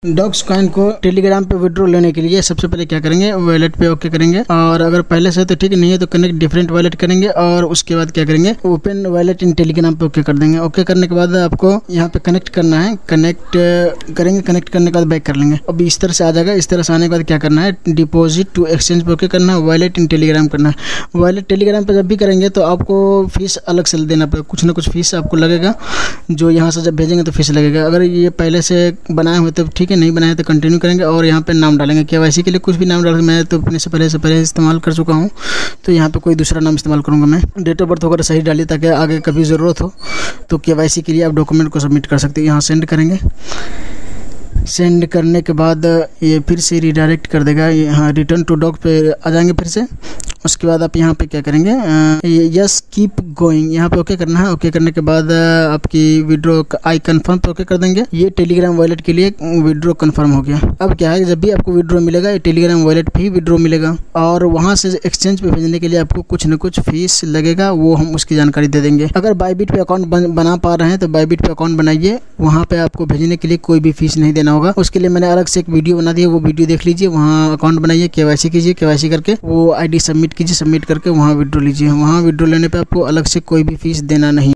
Docs coin को Telegram पे withdraw लेने के लिए सबसे पहले क्या करेंगे, वॉलेट पे ओके करेंगे, और अगर पहले से तो ठीक नहीं है तो कनेक्ट डिफरेंट वॉलेट करेंगे, और उसके बाद क्या करेंगे, ओपन वॉलेट इन टेलीग्राम पे ओके कर देंगे। ओके करने के बाद आपको यहाँ पे कनेक्ट करना है, कनेक्ट करेंगे, कनेक्ट करने के बाद बैक कर लेंगे। अब इस तरह से आ जाएगा। इस तरह से आने के बाद क्या करना है, डिपॉजिट टू एक्सचेंज पे ओके करना है, वॉलेट इन टेलीग्राम करना है। वॉलेट टेलीग्राम पे जब भी करेंगे तो आपको फीस अलग से देना पड़ेगा, कुछ ना कुछ फीस आपको लगेगा, जो यहाँ से जब भेजेंगे तो फीस लगेगा। अगर ये पहले से बनाए हुए तो ठीक है, नहीं बनाए तो कंटिन्यू करेंगे, और यहाँ पे नाम डालेंगे। केवाईसी के लिए कुछ भी नाम डालेंगे, मैं तो अपने से पहले इस्तेमाल कर चुका हूँ, तो यहाँ पे कोई दूसरा नाम इस्तेमाल करूँगा मैं। डेट ऑफ बर्थ वगैरह सही डालिए ताकि आगे कभी ज़रूरत हो तो केवाईसी के लिए आप डॉक्यूमेंट को सबमिट कर सकते हैं। यहाँ सेंड करेंगे, सेंड करने के बाद ये फिर से रिडायरेक्ट कर देगा, यहाँ रिटर्न टू डॉक पे आ जाएंगे फिर से। उसके बाद आप यहाँ पे क्या करेंगे, यस कीप गोइंग यहाँ पे ओके करना है। ओके करने के बाद आपकी विड्रॉ आई कंफर्म पे ओके कर देंगे। ये टेलीग्राम वॉलेट के लिए विड्रॉ कंफर्म हो गया। अब क्या है, जब भी आपको विड्रॉ मिलेगा ये टेलीग्राम वॉलेट पे ही विड्रॉ मिलेगा, और वहाँ से एक्सचेंज पे भेजने के लिए आपको कुछ न कुछ फीस लगेगा, वो हम उसकी जानकारी दे देंगे। अगर बायबिट पे अकाउंट बना पा रहे हैं तो बायबिट पे अकाउंट बनाइए, वहाँ पे आपको भेजने के लिए कोई भी फीस नहीं देना होगा। उसके लिए मैंने अलग से एक वीडियो बना दी है, वो वीडियो देख लीजिए। वहाँ अकाउंट बनाइए, केवाईसी कीजिए, केवाईसी करके वो आईडी सबमिट कीजिए, सबमिट करके वहाँ विड्रॉ लीजिए। वहाँ विड्रॉ लेने पे आपको अलग से कोई भी फीस देना नहीं।